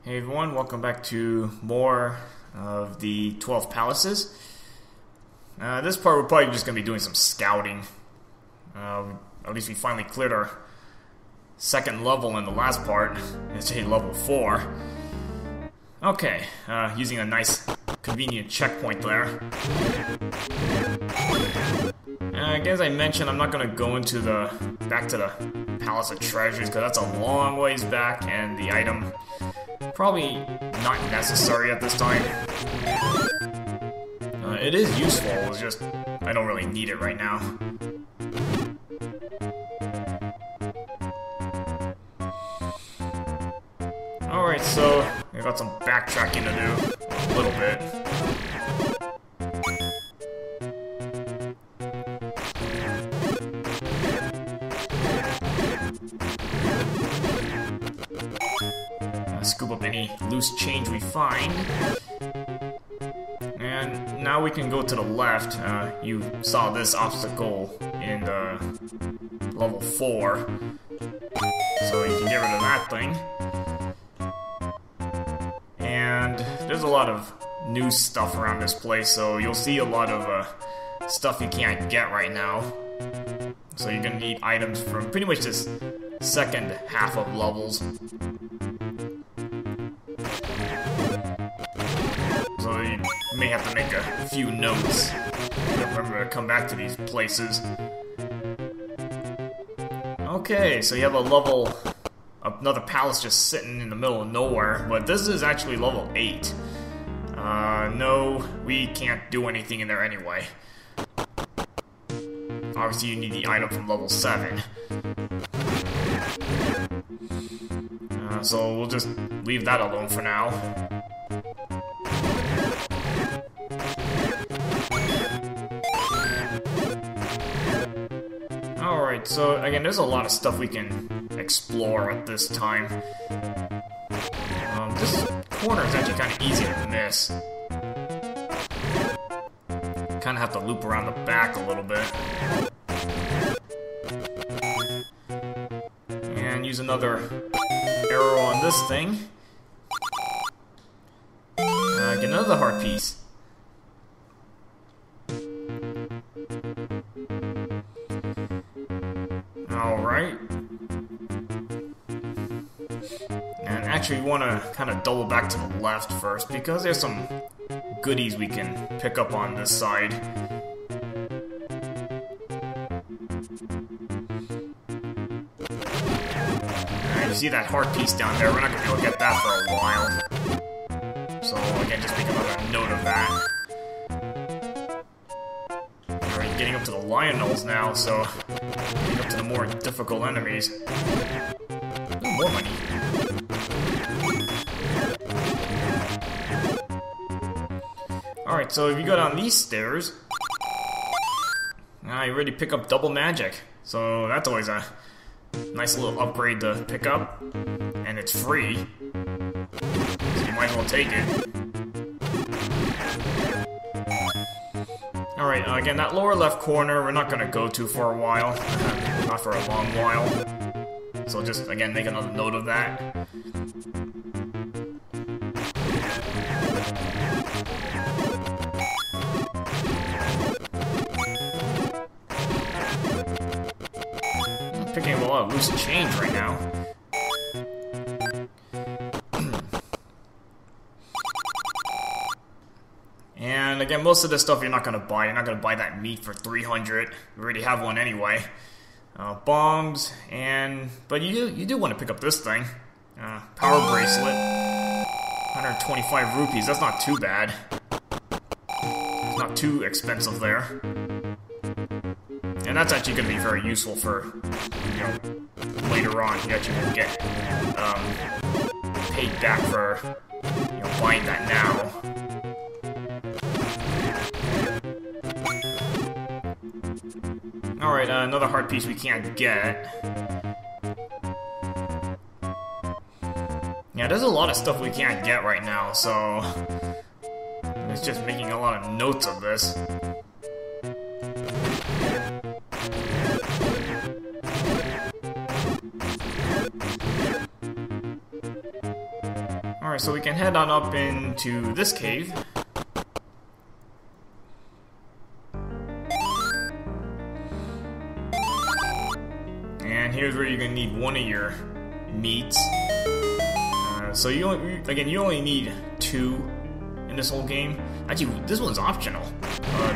Hey everyone, welcome back to more of the 12 Palaces. This part we're probably just going to be doing some scouting. At least we finally cleared our second level in the last part. It's a level 4. Okay, using a nice convenient checkpoint there. As I mentioned, I'm not going to go into back to the Palace of Treasures because that's a long ways back and the item probably not necessary at this time. It is useful, it's just I don't really need it right now. Alright, so I got some backtracking to do, a little bit. Scoop up any loose change we find. And now we can go to the left. You saw this obstacle in level 4. So you can get rid of that thing. And there's a lot of new stuff around this place, so you'll see a lot of stuff you can't get right now. So you're gonna need items from pretty much this second half of levels. So you may have to make a few notes. Remember to come back to these places. Okay, so you have another palace just sitting in the middle of nowhere, but this is actually level 8. No, we can't do anything in there anyway. Obviously you need the item from level 7. So we'll just leave that alone for now. Alright, so again, there's a lot of stuff we can explore at this time. This corner is actually kind of easy to miss. Kind of have to loop around the back a little bit. And use another arrow on this thing. Get another heart piece. Alright. And actually we want to kind of double back to the left first because there's some goodies we can pick up on this side. You see that heart piece down there? We're not going to be able to get that for a while. So again, just make another note of that. Alright, getting up to the Lionels now, so getting up to the more difficult enemies. Ooh, more money. Alright, so if you go down these stairs, now you already pick up double magic. So that's always a nice little upgrade to pick up, and it's free, so you might as well take it. Alright, again, that lower left corner we're not going to go to for a while, not for a long while, so just, again, make another note of that. Picking up a lot of loose change right now. And again, most of this stuff you're not going to buy. You're not going to buy that meat for 300. You already have one anyway. Bombs, but you do want to pick up this thing. Power bracelet. 125 rupees. That's not too bad. It's not too expensive there. And that's actually going to be very useful for, you know, later on. You actually will get paid back for, you know, buying that now. Alright, another heart piece we can't get. Yeah, there's a lot of stuff we can't get right now, so it's just making a lot of notes of this. Alright, so we can head on up into this cave. And here's where you're gonna need one of your meats. So you only need 2 in this whole game. Actually, this one's optional.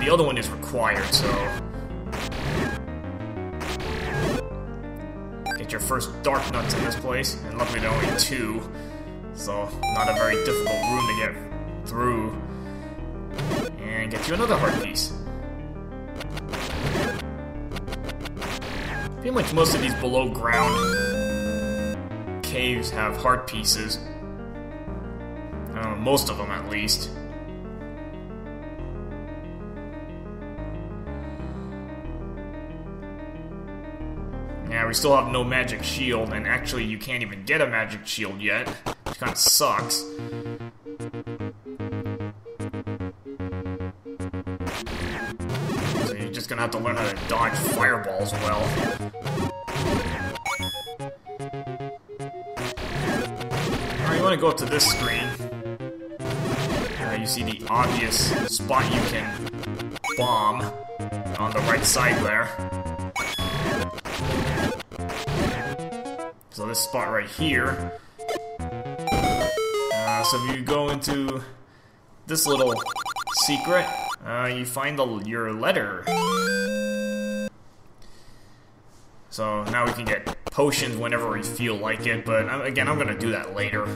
The other one is required, so get your first dark nuts in this place. And luckily there are only 2, so not a very difficult room to get through. And get you another heart piece. Pretty much most of these below ground caves have heart pieces. Most of them, at least. Yeah, we still have no magic shield, and actually you can't even get a magic shield yet, which kind of sucks. So you're just gonna have to learn how to dodge fireballs well. Alright, you want to go up to this screen. You see the obvious spot you can bomb on the right side there. So this spot right here. So if you go into this little secret, you find your letter. So now we can get potions whenever we feel like it, but again, I'm gonna do that later.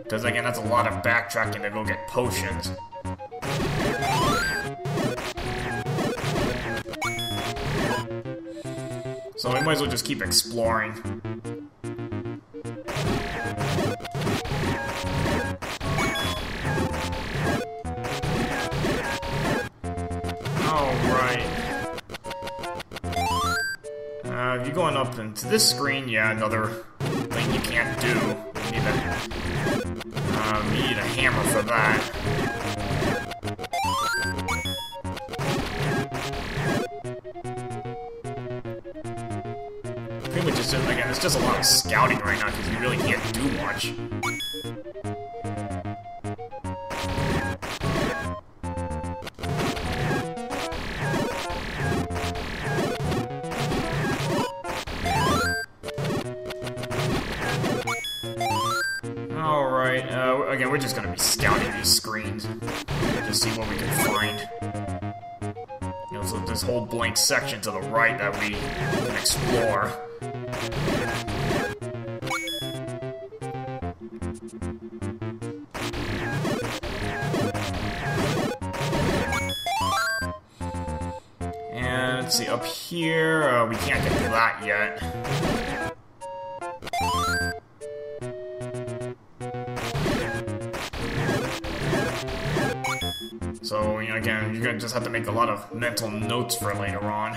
Because again, that's a lot of backtracking to go get potions. So we might as well just keep exploring. Alright. If you're going up into this screen, yeah, another thing you can't do. You need a hammer for that. Pretty much just, again, it's just a lot of scouting right now because you really can't do much. Again, we're just gonna be scouting these screens to see what we can find. You know, so this whole blank section to the right that we can explore. And let's see, up here, we can't get to that yet. So, you know, again, you're gonna just have to make a lot of mental notes for later on.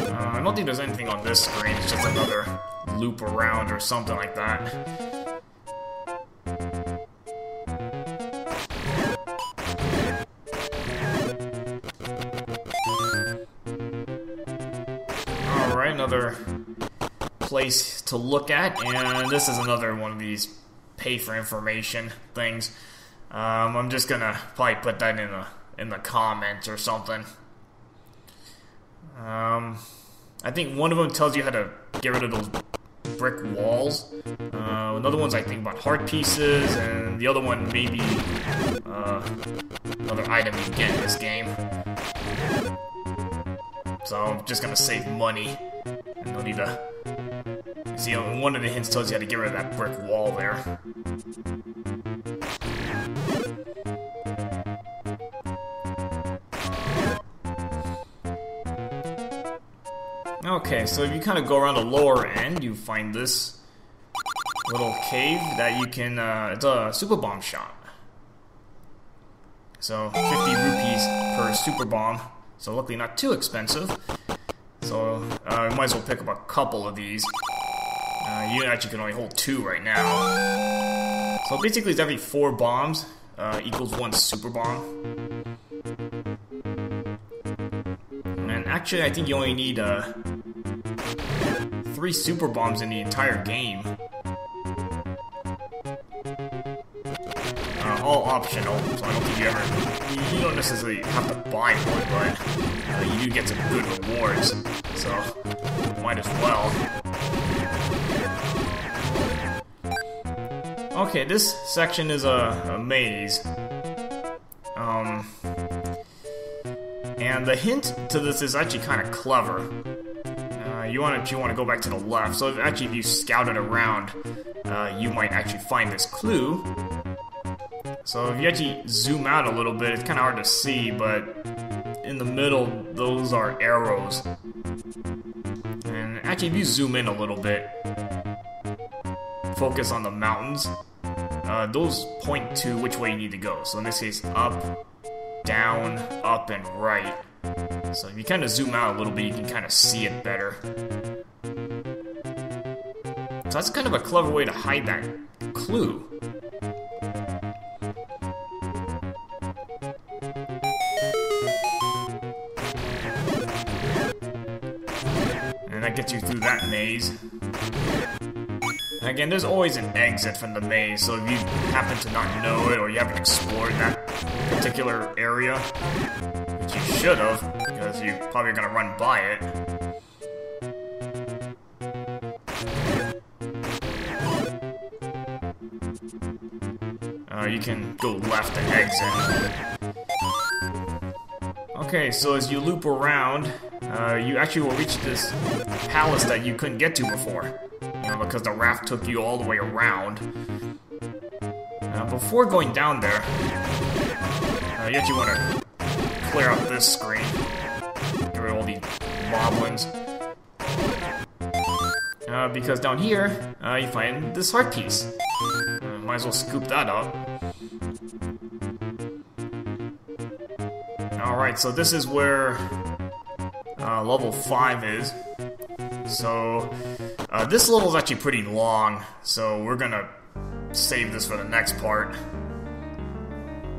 I don't think there's anything on this screen, it's just another loop around or something like that. Another place to look at, and this is another one of these pay for information things. I'm just gonna probably put that in the comments or something. I think one of them tells you how to get rid of those brick walls. Another one's I think about heart pieces, and the other one maybe another item you get in this game. So I'm just gonna save money. And no need to... See, one of the hints tells you how to get rid of that brick wall there. Okay, so if you kind of go around the lower end, you find this little cave that you can... it's a super bomb shop. So 50 rupees per super bomb. So luckily not too expensive. So, we might as well pick up a couple of these. You actually can only hold 2 right now. So basically it's every 4 bombs equals 1 super bomb. And actually I think you only need 3 super bombs in the entire game. All optional, so I don't think you don't necessarily have to buy one, but you do get some good rewards, so might as well. Okay, this section is a maze. And the hint to this is actually kind of clever. You want to go back to the left, so if you scout it around, you might actually find this clue. So if you actually zoom out a little bit, it's kind of hard to see, but in the middle, those are arrows. And actually, if you zoom in a little bit, focus on the mountains, those point to which way you need to go. So in this case, up, down, up, and right. So if you kind of zoom out a little bit, you can kind of see it better. So that's kind of a clever way to hide that clue. That gets you through that maze. And again, there's always an exit from the maze, so if you happen to not know it or you haven't explored that particular area, which you should have, because you're probably going to run by it. You can go left and exit. Okay, so as you loop around, you actually will reach this palace that you couldn't get to before, because the raft took you all the way around. Before going down there, you actually want to clear out this screen, get rid of all these moblins, because down here, you find this heart piece. Might as well scoop that up. Alright, so this is where level 5 is. So, this level is actually pretty long, so we're gonna save this for the next part.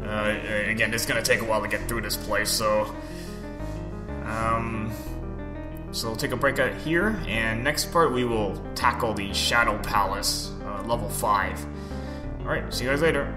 Again, it's gonna take a while to get through this place, so... so we'll take a break out here, and next part we will tackle the Shadow Palace, level 5. Alright, see you guys later.